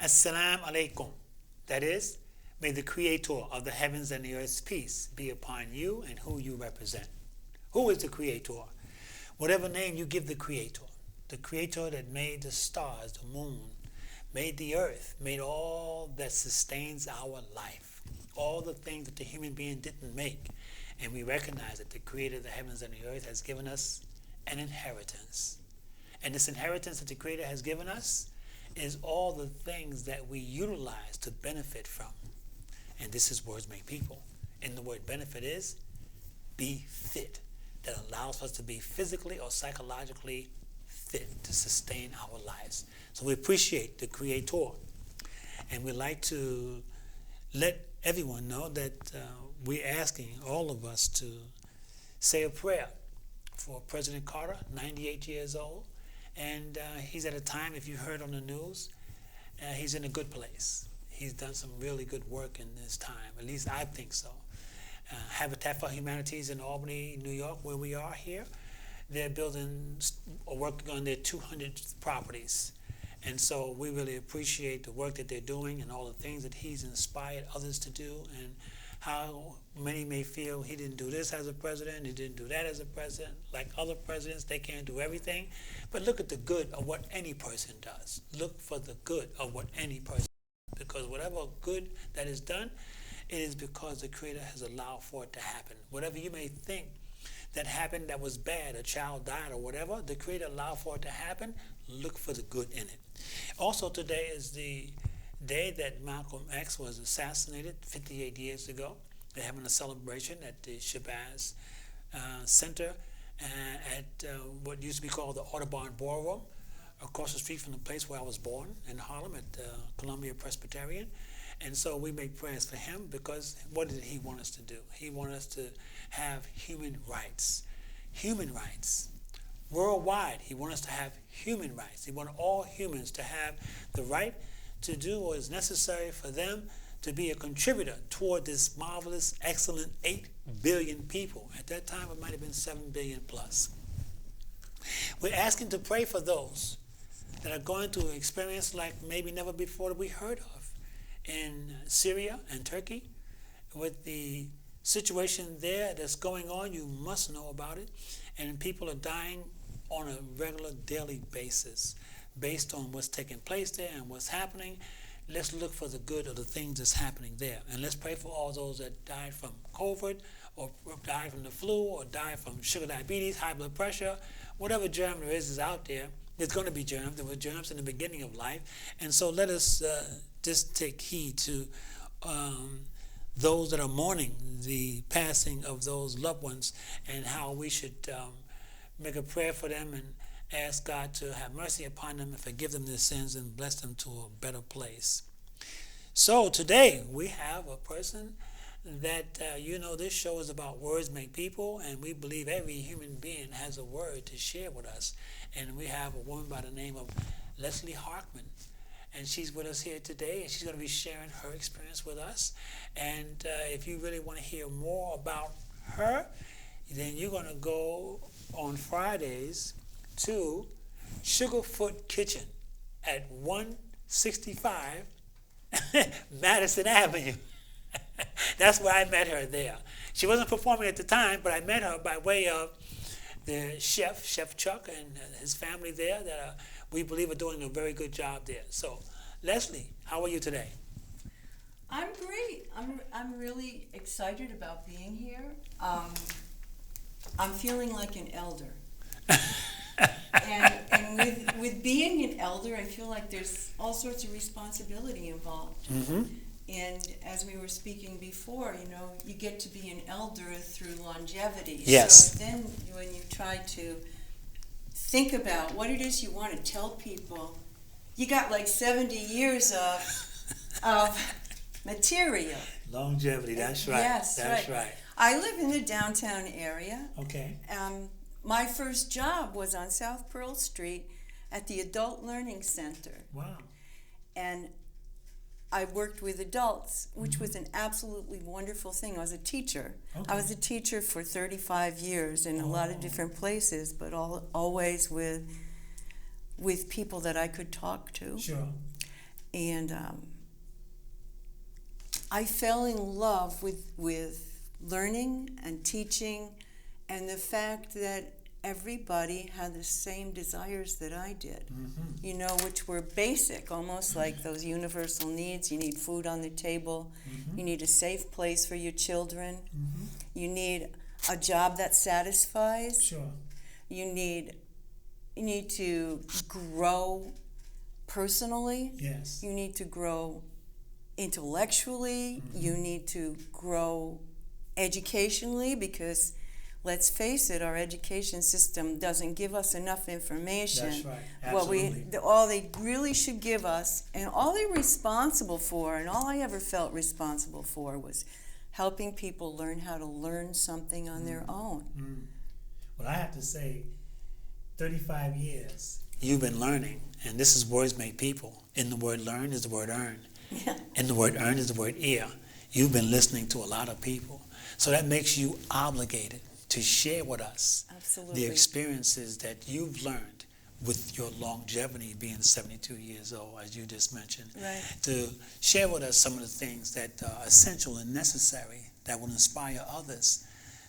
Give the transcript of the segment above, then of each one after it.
Assalamu alaikum. That is, may the creator of the heavens and the earth's peace be upon you and who you represent. Who is the creator? Whatever name you give the creator that made the stars, the moon, made the earth, made all that sustains our life, all the things that the human being didn't make. And we recognize that the creator of the heavens and the earth has given us an inheritance. And this inheritance that the creator has given us is all the things that we utilize to benefit from. And this is words make people. And the word benefit is be fit. That allows us to be physically or psychologically fit to sustain our lives. So we appreciate the creator. And we'd like to let everyone know that we're asking all of us to say a prayer for President Carter, 98 years old. And he's at a time, if you heard on the news, he's in a good place. He's done some really good work in this time. At least I think so. Habitat for Humanity is in Albany, New York, where we are here. They're building or working on their 200 properties. And so we really appreciate the work that they're doing and all the things that he's inspired others to do, and how many may feel he didn't do this as a president, he didn't do that as a president. Like other presidents, they can't do everything. But look at the good of what any person does. Look for the good of what any person does. Because whatever good that is done, it is because the Creator has allowed for it to happen. Whatever you may think that happened that was bad, a child died or whatever, the Creator allowed for it to happen. Look for the good in it. Also, today is the day that Malcolm X was assassinated 58 years ago. They're having a celebration at the Shabazz Center at what used to be called the Audubon Ballroom, across the street from the place where I was born in Harlem at Columbia Presbyterian. And so we make prayers for him, because what did he want us to do? He wanted us to have human rights. Human rights. Worldwide, he wanted us to have human rights. He wanted all humans to have the right to do what is necessary for them to be a contributor toward this marvelous, excellent 8 billion people. At that time, it might have been 7 billion plus. We're asking to pray for those that are going through an experience like maybe never before that we heard of in Syria and Turkey. With the situation there that's going on, you must know about it. And people are dying on a regular daily basis based on what's taking place there and what's happening. Let's look for the good of the things that's happening there. And let's pray for all those that died from COVID, or died from the flu, or died from sugar diabetes, high blood pressure. Whatever germ there is out there. There's going to be germs. There were germs in the beginning of life. And so let us just take heed to those that are mourning the passing of those loved ones, and how we should make a prayer for them and ask God to have mercy upon them and forgive them their sins and bless them to a better place. So today we have a person that, this show is about words make people, and we believe every human being has a word to share with us. And we have a woman by the name of Leslie Harkman. And she's with us here today, and she's going to be sharing her experience with us. And if you really want to hear more about her, then you're going to go on Fridays to Sugarfoot Kitchen at 165 Madison Avenue. That's where I met her there. She wasn't performing at the time, but I met her by way of the Chef Chuck, and his family there that we believe are doing a very good job there. So, Leslie, how are you today? I'm great. I'm really excited about being here. I'm feeling like an elder. and with being an elder, I feel like there's all sorts of responsibility involved. Mm-hmm. And as we were speaking before, you get to be an elder through longevity. Yes. So then when you try to think about what it is you want to tell people, you got like 70 years of material. Longevity, that's right. Yes, that's right. I live in the downtown area. Okay. My first job was on South Pearl Street at the Adult Learning Center. Wow. And I worked with adults, which was an absolutely wonderful thing. I was a teacher. Okay. I was a teacher for 35 years in a lot of different places, but always with people that I could talk to. Sure. And I fell in love with learning and teaching, and the fact that everybody had the same desires that I did, you know, which were basic, almost like those universal needs. You need food on the table. You need a safe place for your children. You need a job that satisfies. Sure. You need to grow personally. Yes. You need to grow intellectually. You need to grow educationally, because let's face it, our education system doesn't give us enough information. That's right. Absolutely. All they really should give us, and all they're responsible for, and all I ever felt responsible for, was helping people learn how to learn something on their own. Well, I have to say, 35 years you've been learning, and this is Words Make People. In the word learn is the word earn. Yeah. And the word earn is the word ear. You've been listening to a lot of people. So that makes you obligated to share with us Absolutely. the experiences that you've learned with your longevity, being 72 years old, as you just mentioned. Right. To share with us some of the things that are essential and necessary that will inspire others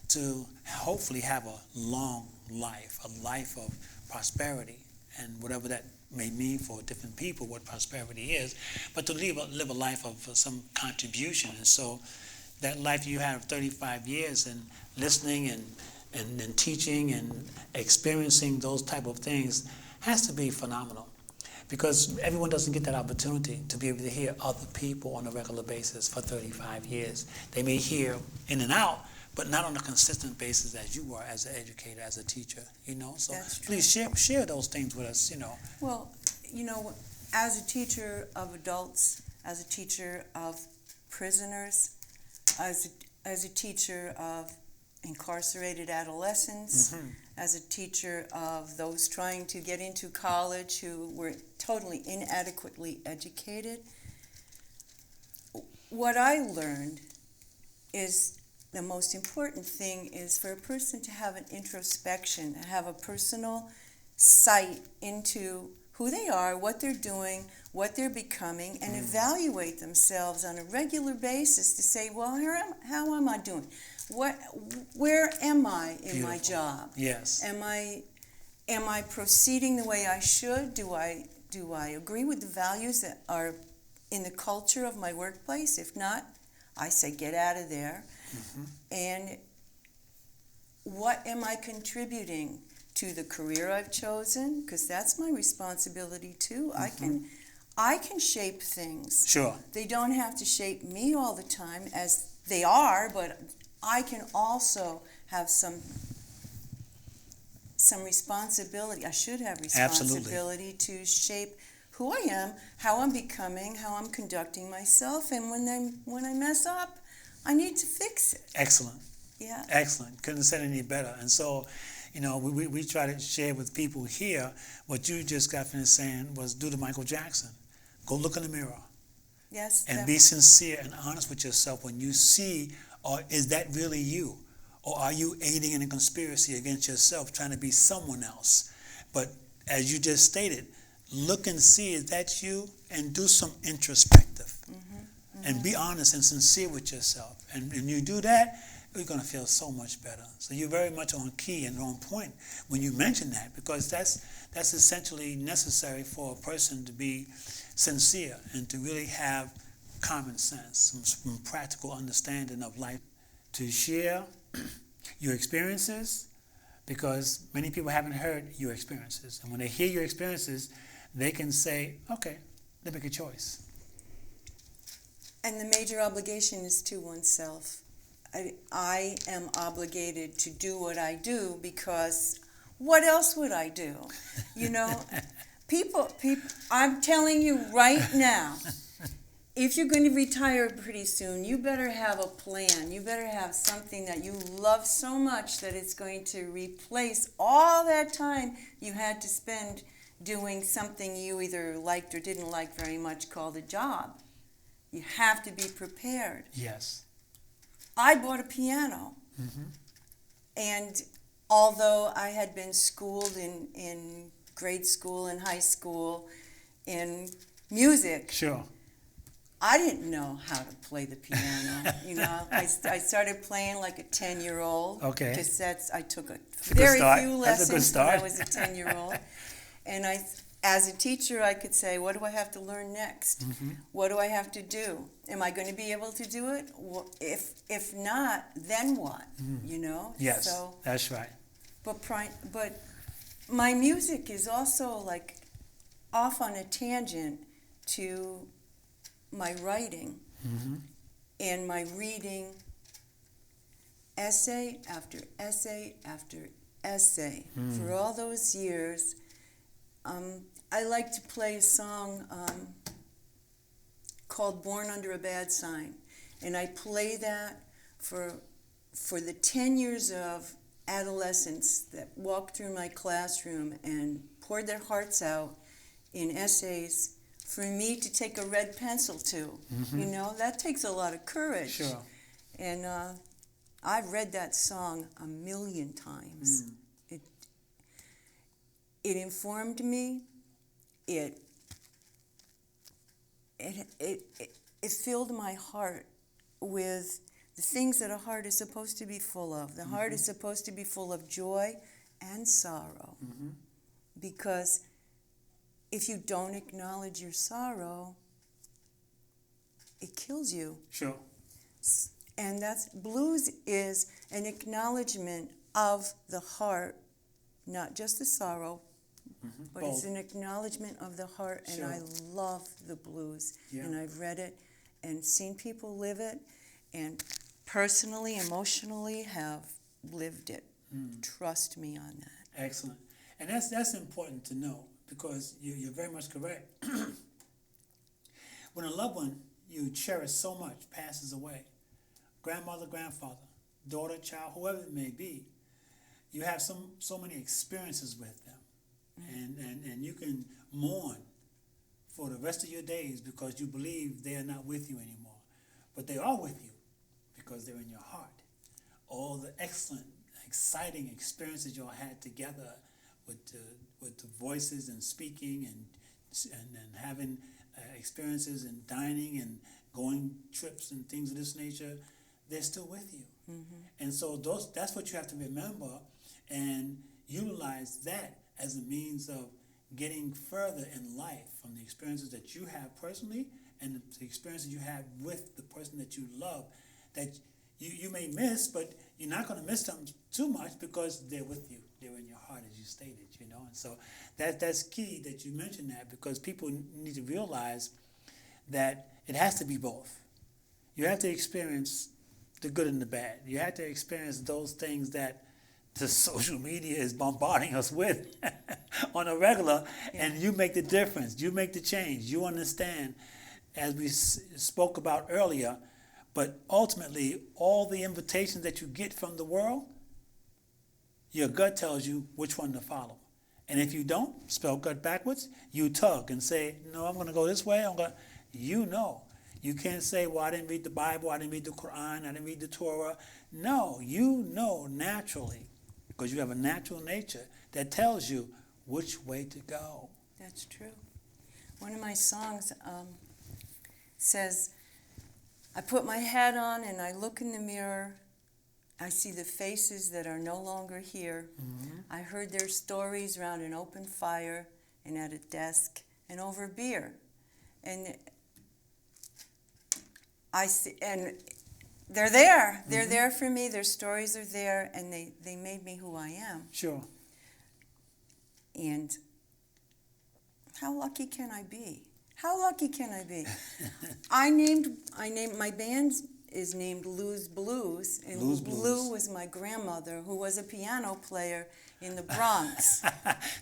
to hopefully have a long life, a life of prosperity, and whatever that may mean for different people, what prosperity is, but to live a life of some contribution. And so that life you have 35 years and listening and teaching and experiencing those type of things has to be phenomenal, because everyone doesn't get that opportunity to be able to hear other people on a regular basis for 35 years. They may hear in and out, but not on a consistent basis as you were as an educator, as a teacher, you know. So That's true. please share those things with us, you know. Well, you know, as a teacher of adults, as a teacher of prisoners, as a teacher of incarcerated adolescents, as a teacher of those trying to get into college who were totally inadequately educated, what I learned is the most important thing is for a person to have an introspection, have a personal sight into who they are, what they're doing, what they're becoming, and evaluate themselves on a regular basis to say, well, how am I doing? Where am I in my Beautiful. job? Yes. Am I proceeding the way I should? Do I agree with the values that are in the culture of my workplace? If not, I say get out of there. And what am I contributing to the career I've chosen? Because that's my responsibility too. I can shape things. Sure. They don't have to shape me all the time as they are, but I can also have some responsibility. I should have responsibility to shape who I am, how I'm becoming, how I'm conducting myself, and when I mess up, I need to fix it. Excellent. Yeah. Excellent. Couldn't have said any better. And so, you know, we try to share with people here what you just got finished saying was do to Michael Jackson. Go look in the mirror. Yes. And be sincere and honest with yourself when you see, or is that really you? Or are you aiding in a conspiracy against yourself, trying to be someone else? But as you just stated, look and see, is that you? And do some introspective. And be honest and sincere with yourself. And when you do that, you're going to feel so much better. So you're very much on key and on point when you mention that, because that's essentially necessary for a person to be sincere and to really have common sense, some practical understanding of life, to share your experiences, because many people haven't heard your experiences. And when they hear your experiences, they can say, okay, they make a choice. And the major obligation is to oneself. I am obligated to do what I do, because what else would I do? You know, people, I'm telling you right now, if you're going to retire pretty soon, you better have a plan. You better have something that you love so much that it's going to replace all that time you had to spend doing something you either liked or didn't like very much, called a job. You have to be prepared. Yes. I bought a piano. And although I had been schooled in grade school and high school in music. Sure. I didn't know how to play the piano. I started playing like a 10-year-old. Okay. Cassettes. I took a a good very start. few That's a good lessons when I start. was a 10-year-old. And as a teacher, I could say, what do I have to learn next? Mm-hmm. What do I have to do? Am I going to be able to do it? If not, then what? Yes, So, that's right. but my music is also like off on a tangent to my writing Mm-hmm. and my reading, essay after essay after essay. For all those years, I like to play a song called Born Under a Bad Sign. And I play that for the 10 years of adolescents that walked through my classroom and poured their hearts out in essays for me to take a red pencil to. That takes a lot of courage. Sure. And I've read that song a million times. It informed me. It filled my heart with the things that a heart is supposed to be full of. The heart is supposed to be full of joy and sorrow. Because if you don't acknowledge your sorrow, it kills you. Sure. And blues is an acknowledgement of the heart, not just the sorrow, but it's an acknowledgement of the heart. And Sure. I love the blues. Yeah. And I've read it and seen people live it, and personally, emotionally have lived it. Trust me on that. Excellent. And that's important to know, because you're very much correct. When a loved one you cherish so much passes away, grandmother, grandfather, daughter, child, whoever it may be, you have so many experiences with them. And you can mourn for the rest of your days because you believe they are not with you anymore. But they are with you because they're in your heart. All the excellent, exciting experiences you all had together with the voices and speaking and having experiences and dining and going trips and things of this nature, they're still with you. And so that's what you have to remember and utilize that as a means of getting further in life from the experiences that you have personally and the experiences you have with the person that you love, that you may miss, but you're not going to miss them too much because they're with you. They're in your heart, as you stated, And so that's key that you mentioned that, because people need to realize that it has to be both. You have to experience the good and the bad. You have to experience those things that the social media is bombarding us with on a regular, and you make the difference. You make the change. You understand, as we spoke about earlier, but ultimately, all the invitations that you get from the world, your gut tells you which one to follow. And if you don't, spell gut backwards, you tug and say, no, I'm going to go this way. You know. You can't say, well, I didn't read the Bible, I didn't read the Quran, I didn't read the Torah. No, you know naturally, because you have a natural nature that tells you which way to go. That's true. One of my songs says, I put my hat on and I look in the mirror. I see the faces that are no longer here. I heard their stories around an open fire and at a desk and over beer. And I see, and they're there. They're there for me. Their stories are there, and they made me who I am. Sure. And how lucky can I be? How lucky can I be? I named my band is named Lou's Blues, and Lou's Lou Blues. was my grandmother, who was a piano player in the Bronx.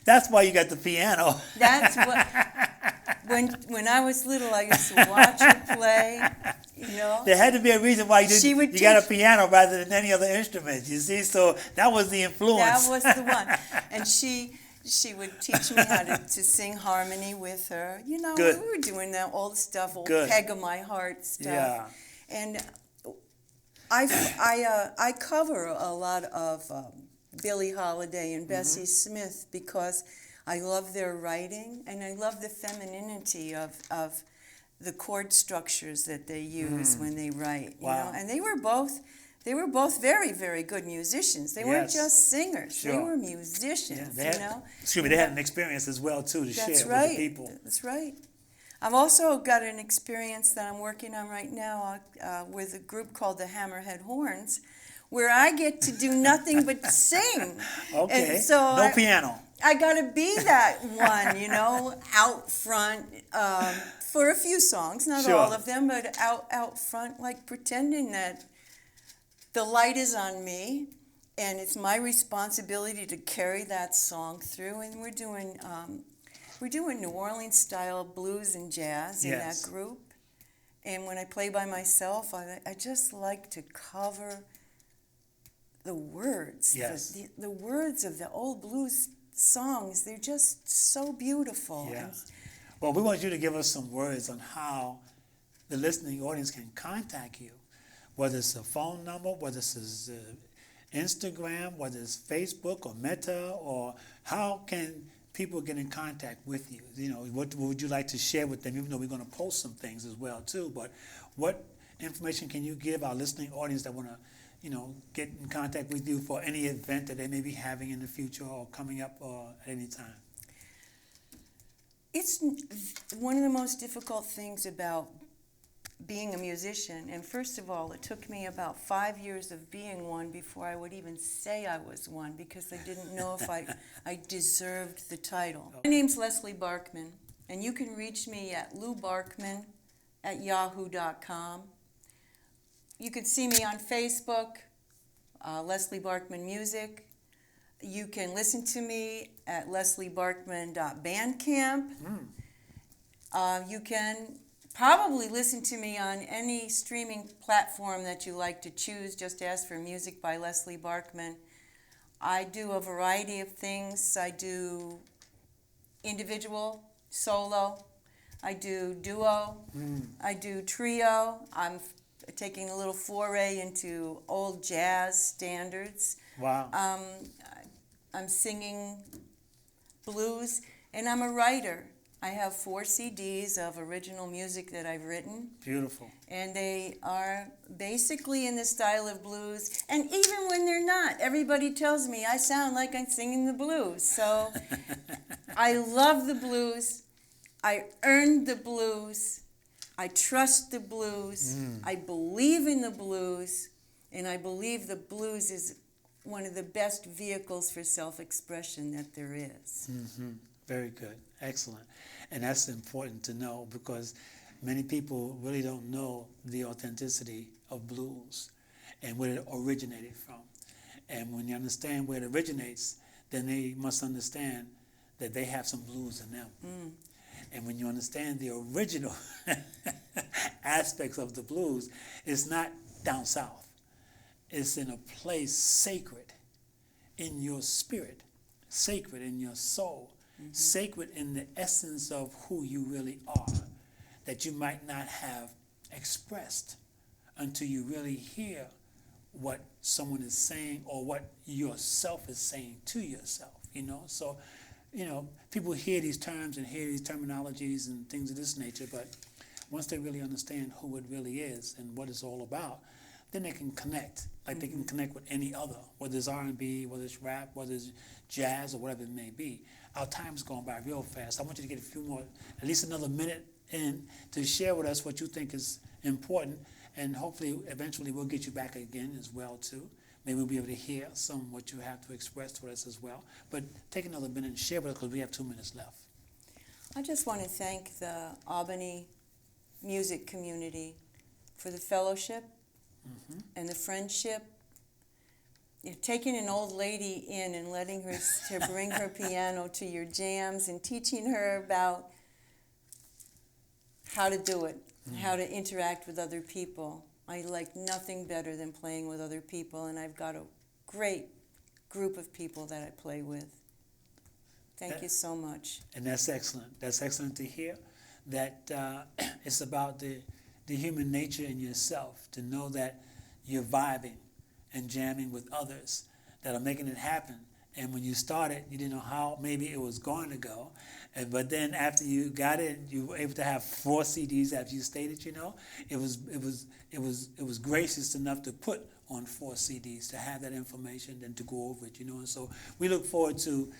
That's why you got the piano. That's what. When I was little, I used to watch her play. There had to be a reason why you would got a teach- piano rather than any other instrument. You see, so that was the influence. That was the one, and she would teach me how to sing harmony with her. Good. We were doing that, all the stuff, old Good. Peg of My Heart stuff. Yeah. And I cover a lot of Billie Holiday and Bessie Smith because I love their writing, and I love the femininity of the chord structures that they use when they write. You Wow. know? And they were both very, very good musicians. They weren't Yes. just singers. They Sure. were musicians, they had, you know? excuse me, they had an experience as well too to That's share right. with the people. That's right. I've also got an experience that I'm working on right now with a group called the Hammerhead Horns, where I get to do nothing but sing. Okay. And so No piano. I got to be that one, you know, out front for a few songs, not Sure. all of them, but out front, like pretending that the light is on me, and it's my responsibility to carry that song through. And we're doing New Orleans style blues and jazz in Yes. that group. And when I play by myself, I just like to cover the words. Yes. The words of the old blues songs, they're just so beautiful. Yeah. And Well, we want you to give us some words on how the listening audience can contact you, whether it's a phone number, whether it's Instagram, whether it's Facebook or Meta, or how can people get in contact with you? You know, what would you like to share with them, even though we're going to post some things as well, too, but what information can you give our listening audience that want to, you know, get in contact with you for any event that they may be having in the future or coming up or at any time? it's one of the most difficult things about being a musician. And first of all, it took me about 5 years of being one before I would even say I was one, because I didn't know if I deserved the title. My name's Leslie Barkman, and you can reach me at loubarkman@yahoo.com. You can see me on Facebook, Leslie Barkman Music. You can listen to me at lesliebarkman.bandcamp. You can probably listen to me on any streaming platform that you like to choose. Just ask for Music by Leslie Barkman. I do a variety of things. I do individual, solo. I do duo. I do trio. I'm taking a little foray into old jazz standards. Wow. I'm singing blues, and I'm a writer. I have 4 CDs of original music that I've written, Beautiful. and they are basically in the style of blues. And even when they're not, everybody tells me I sound like I'm singing the blues. So I love the blues. I earned the blues. I trust the blues. I believe in the blues, and I believe the blues is one of the best vehicles for self-expression that there is. Very good. Excellent. And that's important to know, because many people really don't know the authenticity of blues and where it originated from. And when you understand where it originates, then they must understand that they have some blues in them. And when you understand the original aspects of the blues, it's not down south. It's in a place sacred in your spirit, sacred in your soul, sacred in the essence of who you really are, that you might not have expressed until you really hear what someone is saying or what yourself is saying to yourself, you know? So, you know, people hear these terms and hear these terminologies and things of this nature, but once they really understand who it really is and what it's all about, then they can connect, like they can connect with any other, whether it's R&B, whether it's rap, whether it's jazz, or whatever it may be. Our time's going by real fast. I want you to get a few more, at least another minute in, to share with us what you think is important, and hopefully, eventually, we'll get you back again as well, too. Maybe we'll be able to hear some of what you have to express to us as well. But take another minute and share with us, because we have 2 minutes left. I just want to thank the Albany music community for the fellowship and the friendship. You're taking an old lady in and letting her to bring her piano to your jams and teaching her about how to do it, how to interact with other people. I like nothing better than playing with other people, and I've got a great group of people that I play with. Thank you so much. And that's excellent. That's excellent to hear, that it's about the human nature in yourself, to know that you're vibing and jamming with others that are making it happen, And when you started, you didn't know how maybe it was going to go. But then after you got it, you were able to have 4 CDs after you stated, it was gracious enough to put on 4 CDs, to have that information and to go over it, And so we look forward to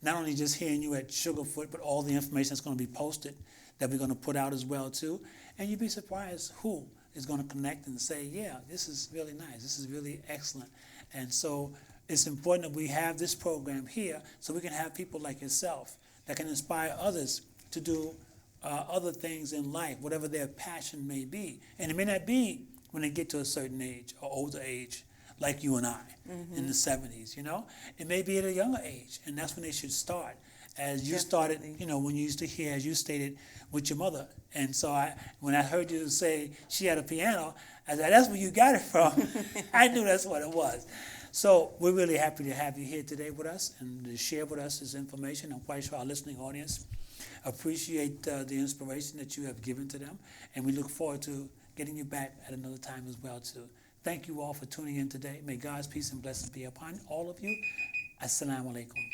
not only just hearing you at Sugarfoot, but all the information that's going to be posted that we're going to put out as well too. And you'd be surprised who is going to connect and say, yeah, this is really nice. This is really excellent. And so it's important that we have this program here so we can have people like yourself that can inspire others to do other things in life, whatever their passion may be. And it may not be when they get to a certain age or older age, like you and I in the 70s, It may be at a younger age, and that's when they should start. As you started, when you used to hear, as you stated, with your mother. And so when I heard you say she had a piano, I said, that's where you got it from. I knew that's what it was. So we're really happy to have you here today with us and to share with us this information. I'm quite sure our listening audience appreciate the inspiration that you have given to them. And we look forward to getting you back at another time as well, too. Thank you all for tuning in today. May God's peace and blessings be upon all of you. Assalamu alaikum.